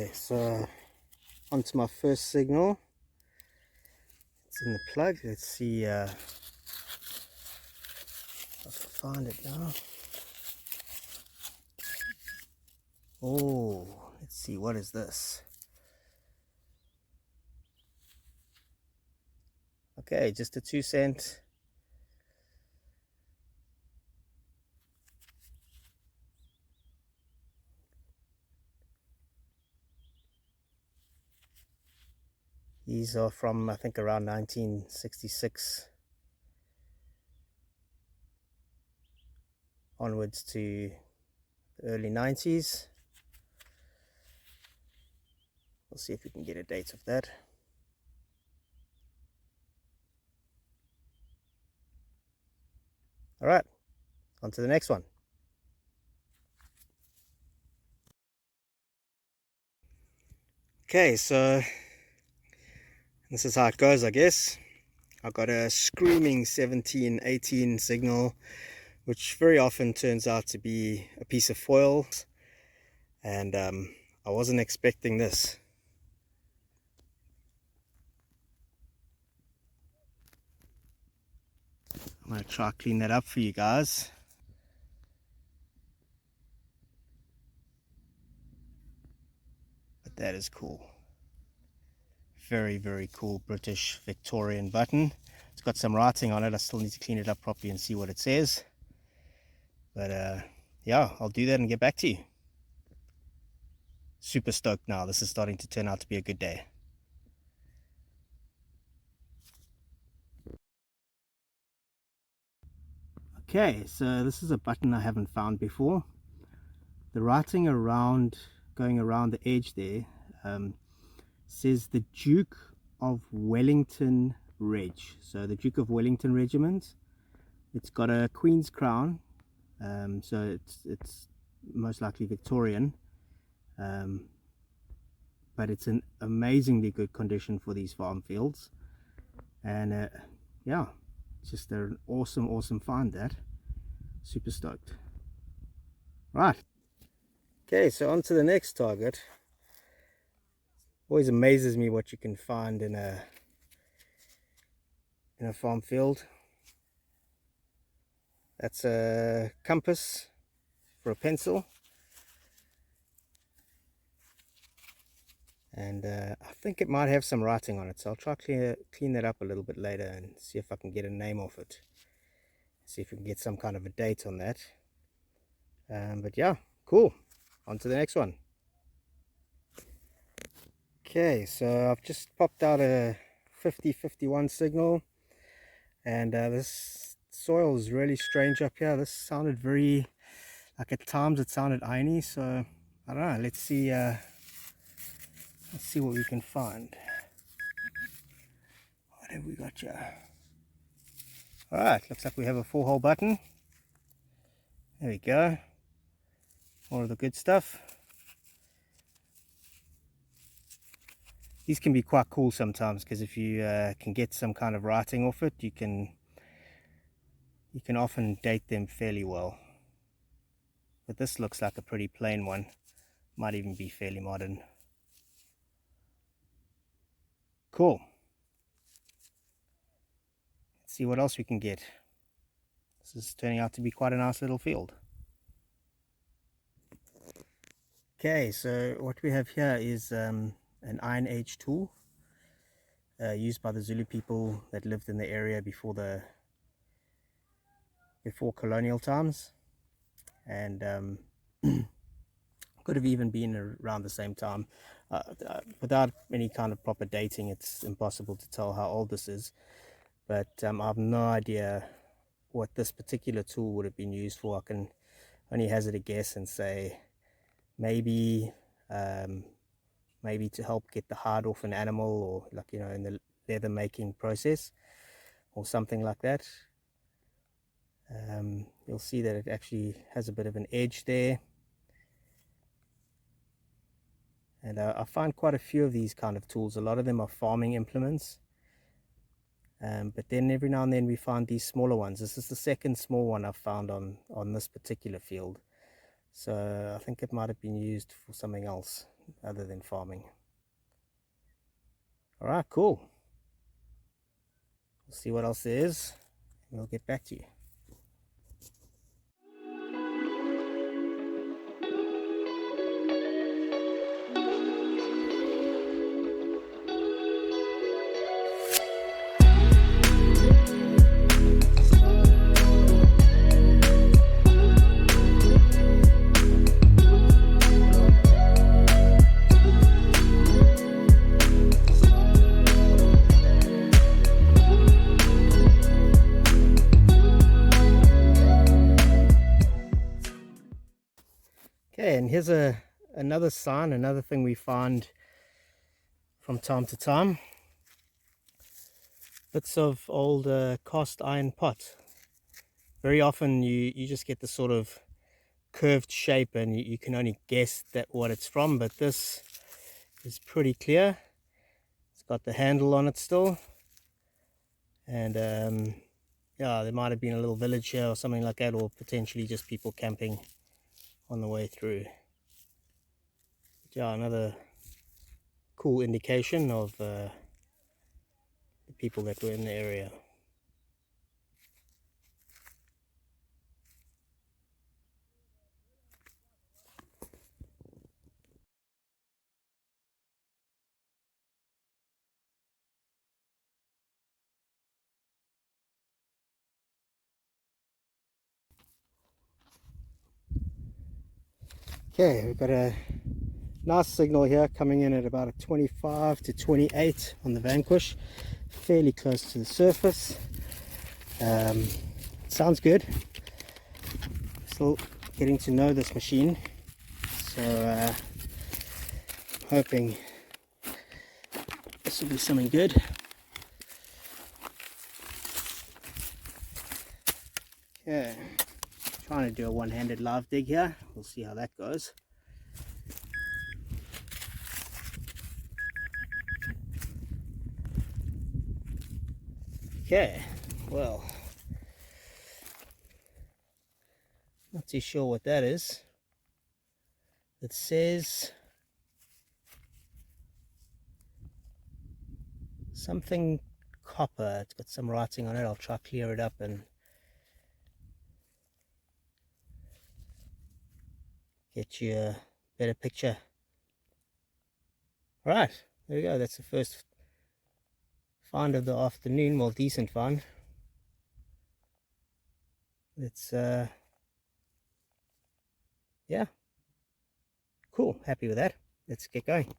Okay, so onto my first signal. It's in the plug. Let's see if I can find it now. Oh, let's see, what is this? Okay, just a 2 cent. These are from, I think, around 1966 onwards to the early 90s. We'll see if we can get a date of that. All right, on to the next one. Okay, so this is how it goes, I guess. I've got a screaming 1718 signal, which very often turns out to be a piece of foil, and I wasn't expecting this. I'm going to try to clean that up for you guys. But that is cool. Very, very cool British Victorian button. It's got some writing on it. I still need to clean it up properly and see what it says. But yeah, I'll do that and get back to you. Super stoked now. This is starting to turn out to be a good day. Okay, so this is a button I haven't found before. The writing going around the edge there says the Duke of Wellington Reg. So the Duke of Wellington Regiment. It's got a Queen's crown, so it's most likely Victorian, but it's in amazingly good condition for these farm fields. And yeah, just an awesome find. That super stoked. Right, okay, so on to the next target. Always amazes me what you can find in a farm field. That's a compass for a pencil, and I think it might have some writing on it, so I'll try to clean that up a little bit later and see if I can get a name off it, see if we can get some kind of a date on that. But yeah, cool. On to the next one. Okay, so I've just popped out a 5051 signal, and this soil is really strange up here. This sounded very, like at times it sounded irony, so I don't know. Let's see what we can find. What have we got here? Alright, looks like we have a 4-hole button. There we go. All of the good stuff. These can be quite cool sometimes, because if you can get some kind of writing off it, you can often date them fairly well. But this looks like a pretty plain one. Might even be fairly modern. Cool. Let's see what else we can get. This is turning out to be quite a nice little field. Okay, so what we have here is an Iron Age tool used by the Zulu people that lived in the area before colonial times, and could have even been around the same time. Without any kind of proper dating, it's impossible to tell how old this is, but I have no idea what this particular tool would have been used for. I can only hazard a guess and say maybe to help get the hide off an animal, or like, you know, in the leather making process or something like that. You'll see that it actually has a bit of an edge there, and I find quite a few of these kind of tools. A lot of them are farming implements, but then every now and then we find these smaller ones. This is the second small one I've found on this particular field, so I think it might have been used for something else. other than farming. All right, cool. We'll see what else there is, and we'll get back to you. Okay, and here's another sign, another thing we find from time to time. Bits of old cast iron pot. Very often you just get this sort of curved shape, and you can only guess that what it's from, but this is pretty clear. It's got the handle on it still, and yeah, there might have been a little village here or something like that, or potentially just people camping on the way through. But yeah, another cool indication of the people that were in the area. Okay, we've got a nice signal here coming in at about a 25 to 28 on the Vanquish, fairly close to the surface. Sounds good. Still getting to know this machine, so I'm hoping this will be something good. Okay, trying to do a one-handed live dig here. We'll see how that goes. Okay, well, not too sure what that is. It says something copper. It's got some writing on it. I'll try to clear it up and get you a better picture. All right, there we go. That's the first find of the afternoon. Well, decent find. It's yeah, cool. Happy with that. Let's get going.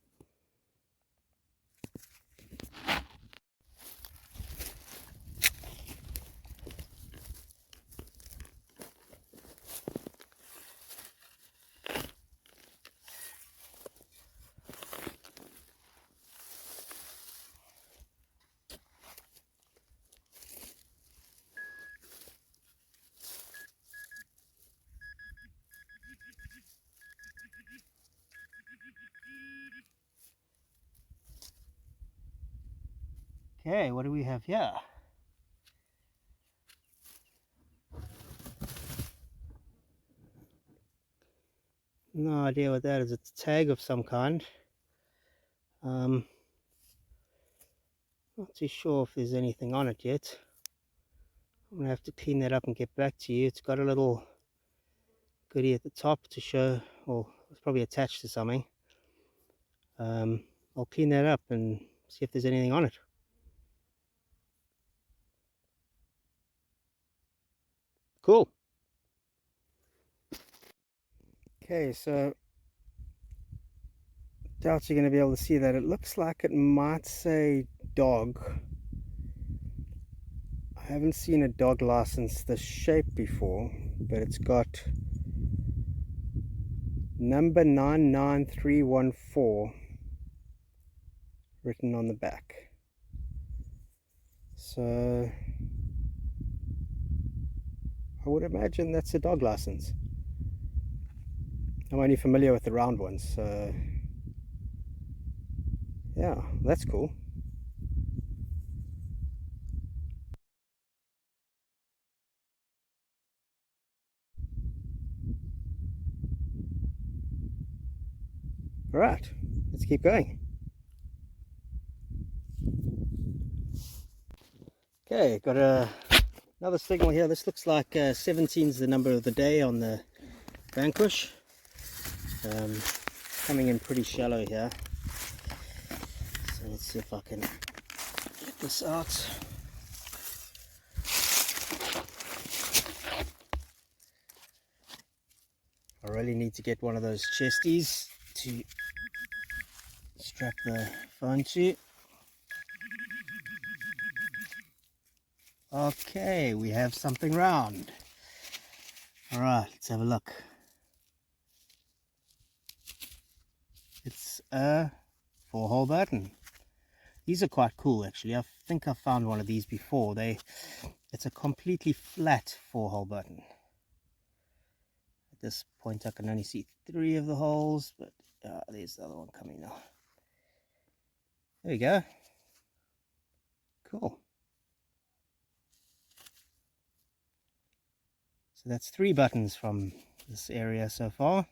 Okay, what do we have here? No idea what that is. It's a tag of some kind. Not too sure if there's anything on it yet. I'm gonna have to clean that up and get back to you. It's got a little goodie at the top to show, or it's probably attached to something. I'll clean that up and see if there's anything on it. Cool. Okay, so doubt you're going to be able to see that. It looks like it might say dog. I haven't seen a dog license this shape before, but it's got number 99314 written on the back. So I would imagine that's a dog license. I'm only familiar with the round ones, so yeah, that's cool. All right, keep going. Okay, got another signal here. This looks like 17 is the number of the day on the Vanquish. Coming in pretty shallow here. So let's see if I can get this out. I really need to get one of those chesties to strap the phone to. Okay, we have something round. Alright, let's have a look. It's a 4-hole button. These are quite cool actually. I think I found one of these before. It's a completely flat 4-hole button. At this point I can only see 3 of the holes, but there's the other one coming now. There we go. Cool. So that's 3 buttons from this area so far.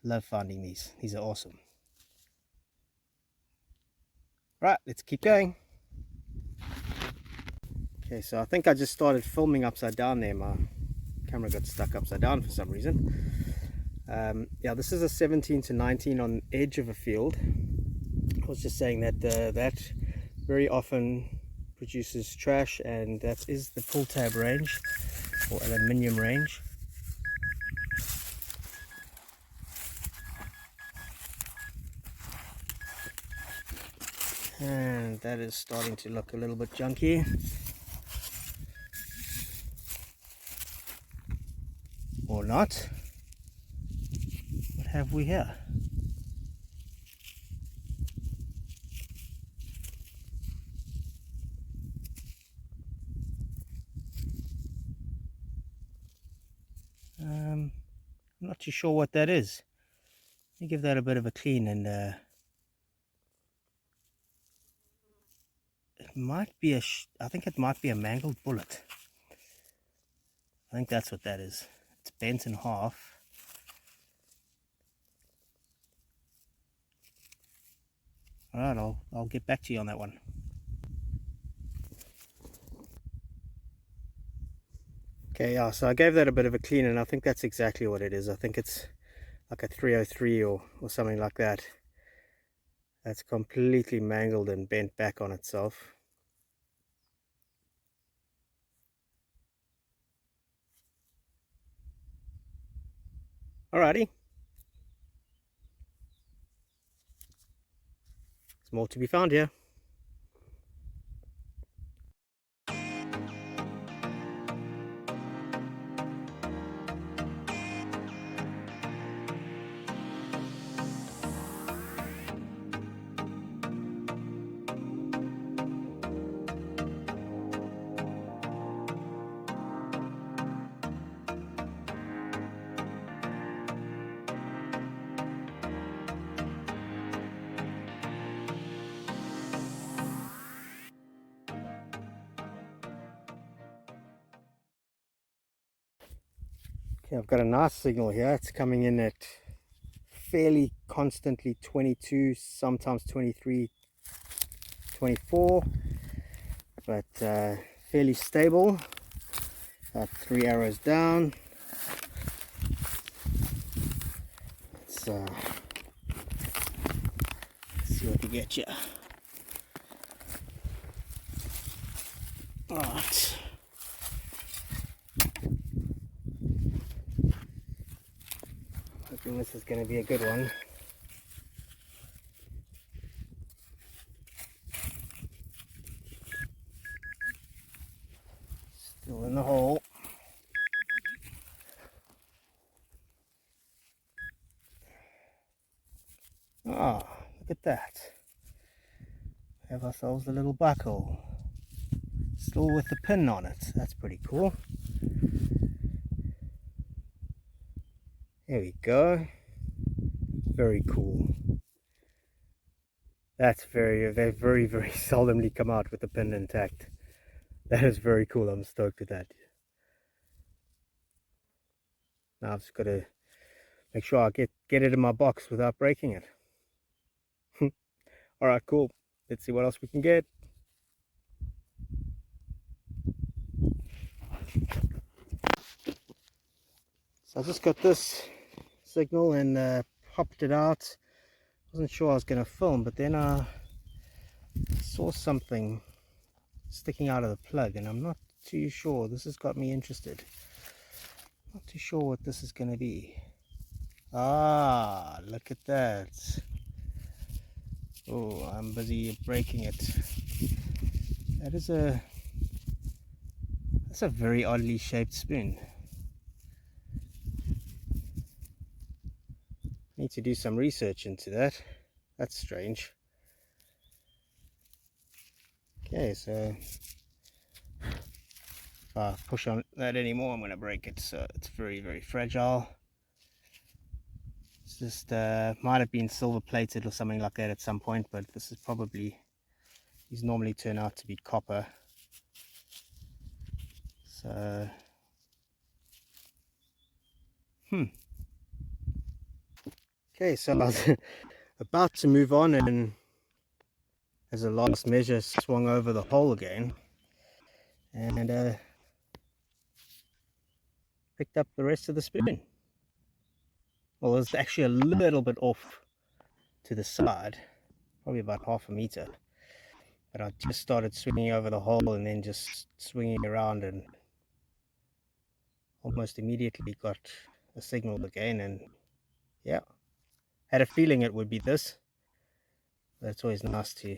Love finding these. These are awesome. Right, let's keep going. Okay, so I think I just started filming upside down there. My camera got stuck upside down for some reason. Yeah, this is a 17 to 19 on the edge of a field. I was just saying that that very often produces trash, and that is the pull tab range or aluminium range. And that is starting to look a little bit junky. Or not. What have we here? I'm not too sure what that is. Let me give that a bit of a clean, and it might be I think it might be a mangled bullet. I think that's what that is. It's bent in half. Alright, I'll get back to you on that one. Okay, yeah, so I gave that a bit of a clean, and I think that's exactly what it is. I think it's like a 303 or something like that. That's completely mangled and bent back on itself. Alrighty. There's more to be found here. Okay, I've got a nice signal here. It's coming in at fairly constantly 22, sometimes 23, 24, but fairly stable. 3 arrows down. Let's see what we get here. Alright. Hoping this is going to be a good one. Still in the hole. Ah, look at that. Have ourselves a little buckle. Still with the pin on it. That's pretty cool. There we go. Very cool. That's they very seldomly come out with the pin intact. That is very cool. I'm stoked with that. Now I've just got to make sure I get it in my box without breaking it. All right, cool. Let's see what else we can get. So I just got this signal and popped it out. Wasn't sure I was going to film, but then I saw something sticking out of the plug, and I'm not too sure. This has got me interested. Not too sure what this is going to be. Ah, look at that. Oh, I'm busy breaking it. That's a very oddly shaped spoon. Need to do some research into that. That's strange. Okay, so if I push on that anymore, I'm going to break it. So it's very, very fragile. It's just might have been silver plated or something like that at some point, but this is probably, these normally turn out to be copper. So okay, so I was about to move on, and as a last measure swung over the hole again and picked up the rest of the spoon. Well, it's actually a little bit off to the side, probably about half a meter, but I just started swinging over the hole and then just swinging around, and almost immediately got a signal again. And yeah, had a feeling it would be this, but it's always nice to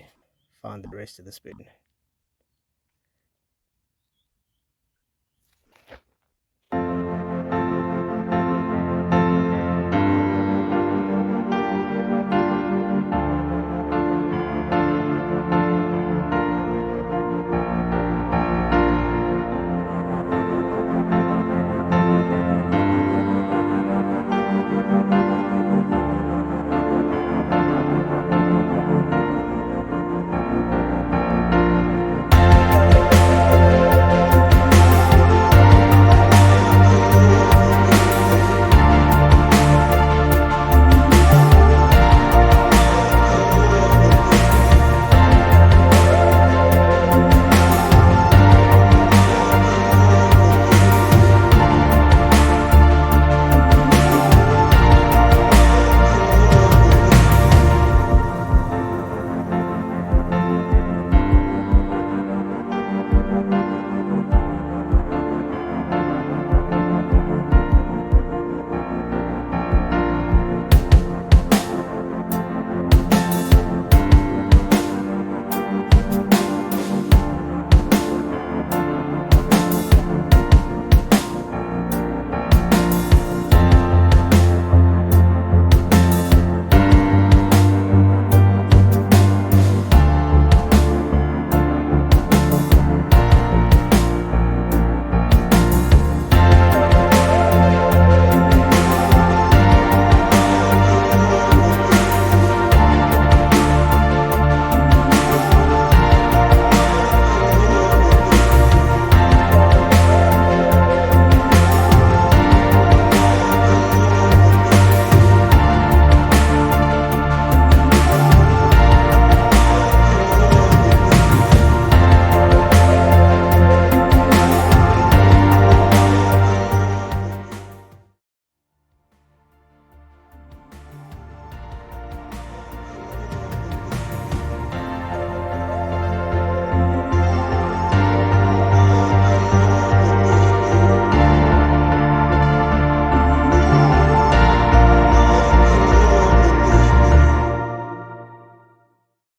find the rest of the spoon.